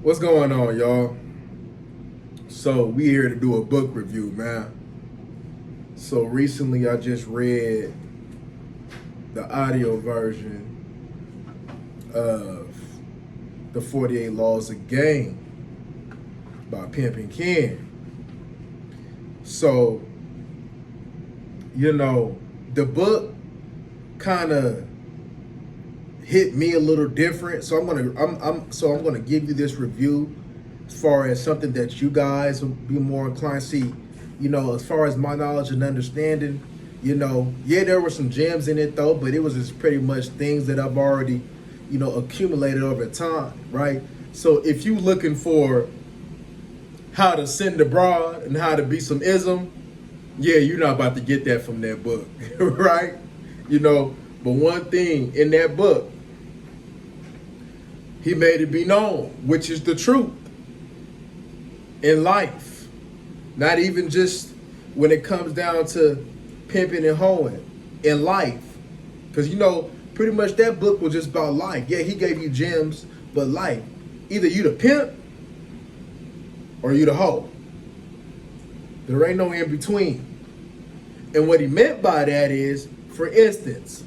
What's going on, y'all? So we here to do a book review, man. So recently I just read the audio version of the 48 Laws of Game by Pimpin. So, the book kind of hit me a little different. So I'm gonna give you this review as far as something that you guys will be more inclined to see. As far as my knowledge and understanding, there were some gems in it though, but it was just pretty much things that I've already, accumulated over time, right? So if you looking for how to send abroad and how to be some ism, yeah, you're not about to get that from that book, right? But one thing in that book, he made it be known, which is the truth in life. Not even just when it comes down to pimping and hoeing in life. Because, pretty much that book was just about life. Yeah, he gave you gems, but life. Either you the pimp or you the hoe. There ain't no in between. And what he meant by that is, for instance,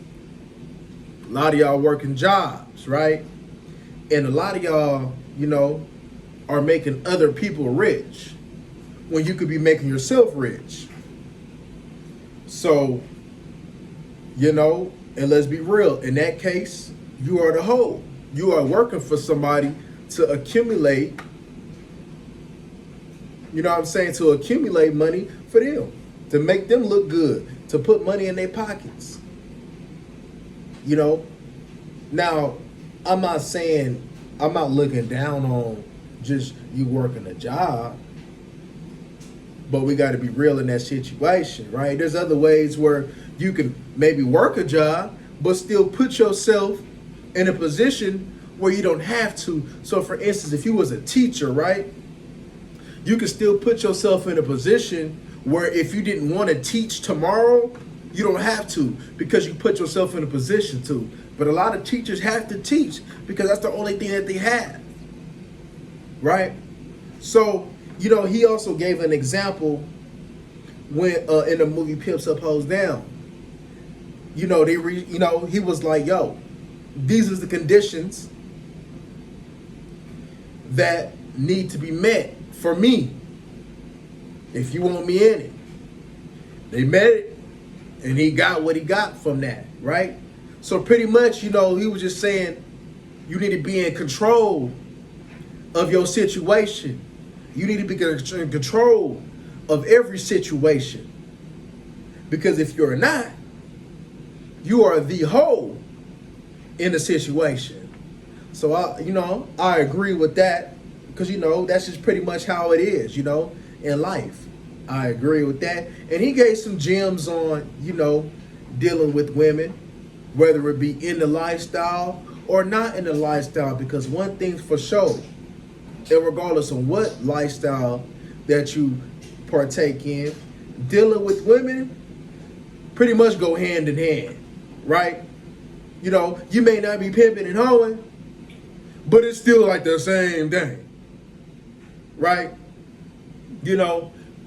a lot of y'all working jobs, right? And a lot of y'all, are making other people rich when you could be making yourself rich. So, and let's be real, in that case, you are the hoe. You are working for somebody to accumulate, to accumulate money for them, to make them look good, to put money in their pockets. Now, I'm not looking down on just you working a job, but we got to be real in that situation, right? There's other ways where you can maybe work a job, but still put yourself in a position where you don't have to. So for instance, if you was a teacher, right, you can still put yourself in a position where if you didn't want to teach tomorrow, you don't have to, because you put yourself in a position to. But a lot of teachers have to teach because that's the only thing that they have, right? So, he also gave an example when in the movie Pimps Up Hoes Down. He was like, yo, these are the conditions that need to be met for me if you want me in it. They met it, and he got what he got from that, right? So pretty much, he was just saying you need to be in control of your situation. You need to be in control of every situation. Because if you're not, you are the hoe in the situation. So, I agree with that because, that's just pretty much how it is, in life. I agree with that. And he gave some gems on, dealing with women, whether it be in the lifestyle or not in the lifestyle, because one thing's for sure, and regardless of what lifestyle that you partake in, dealing with women pretty much go hand in hand, right? You may not be pimping and hoeing, but it's still like the same thing, right?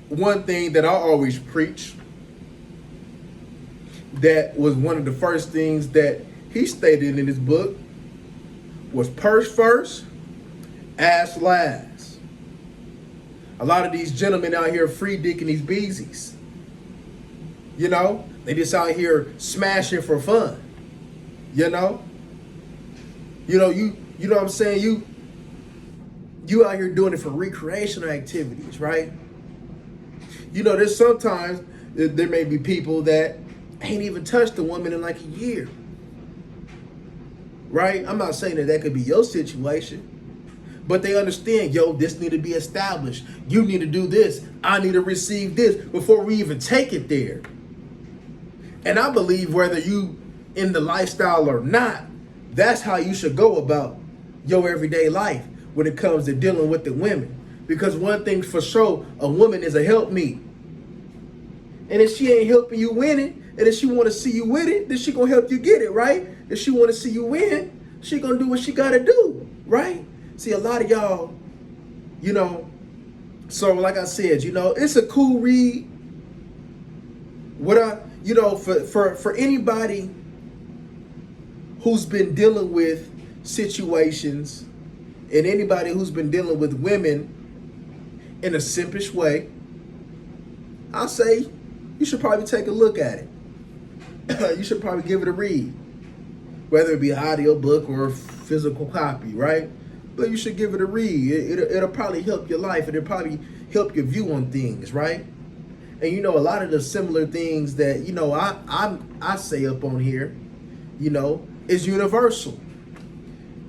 One thing that I always preach, that was one of the first things that he stated in his book, was purse first, ass last. A lot of these gentlemen out here free dicking these beezies. They just out here smashing for fun. You know what I'm saying? You out here doing it for recreational activities, right? There's sometimes there may be people that ain't even touched a woman in like a year, right? I'm not saying that could be your situation, but they understand, this need to be established. You need to do this. I need to receive this before we even take it there. And I believe whether you in the lifestyle or not, that's how you should go about your everyday life when it comes to dealing with the women. Because one thing for sure, a woman is a helpmeet. And if she ain't helping you win it, and if she want to see you with it, then she gonna help you get it, right? If she want to see you win, she gonna do what she gotta do, right? See, a lot of y'all You know, so like I said, it's a cool read. For anybody who's been dealing with situations and anybody who's been dealing with women in a simpish way, I'll say you should probably take a look at it. You should probably give it a read, whether it be an audio book or a physical copy, right? But you should give it a read. It'll probably help your life. It'll probably help your view on things, right? And a lot of the similar things that I say up on here, is universal.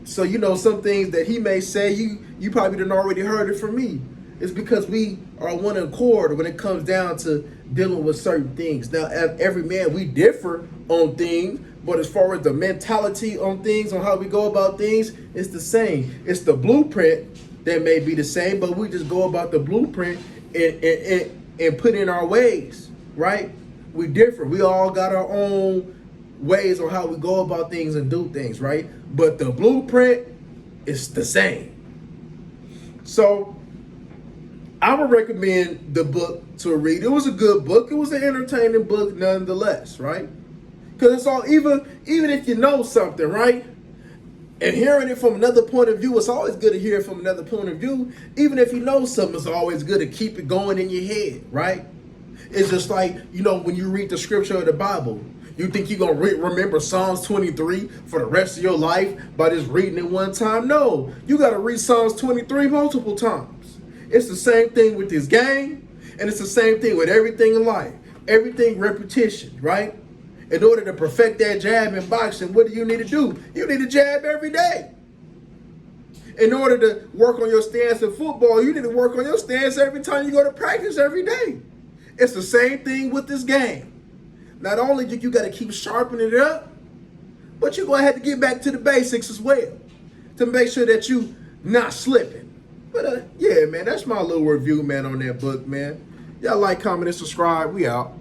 So some things that he may say, you probably done already heard it from me. It's because we are one accord when it comes down to dealing with certain things. Now, every man, we differ on things, but as far as the mentality on things, on how we go about things, it's the same. It's the blueprint that may be the same, but we just go about the blueprint and put in our ways, right? We differ. We all got our own ways on how we go about things and do things, right? But the blueprint is the same. So I would recommend the book to read. It was a good book. It was an entertaining book nonetheless, right? Because it's all, even if you know something, right? And hearing it from another point of view, it's always good to hear it from another point of view. Even if you know something, it's always good to keep it going in your head, right? It's just like, when you read the scripture of the Bible, you think you're going to remember Psalms 23 for the rest of your life by just reading it one time? No, you got to read Psalms 23 multiple times. It's the same thing with this game, and it's the same thing with everything in life. Everything repetition, right? In order to perfect that jab in boxing, what do you need to do? You need to jab every day. In order to work on your stance in football, you need to work on your stance every time you go to practice every day. It's the same thing with this game. Not only do you got to keep sharpening it up, but you're going to have to get back to the basics as well to make sure that you not slipping. But yeah, man, that's my little review, man, on that book, man. Y'all like, comment, and subscribe. We out.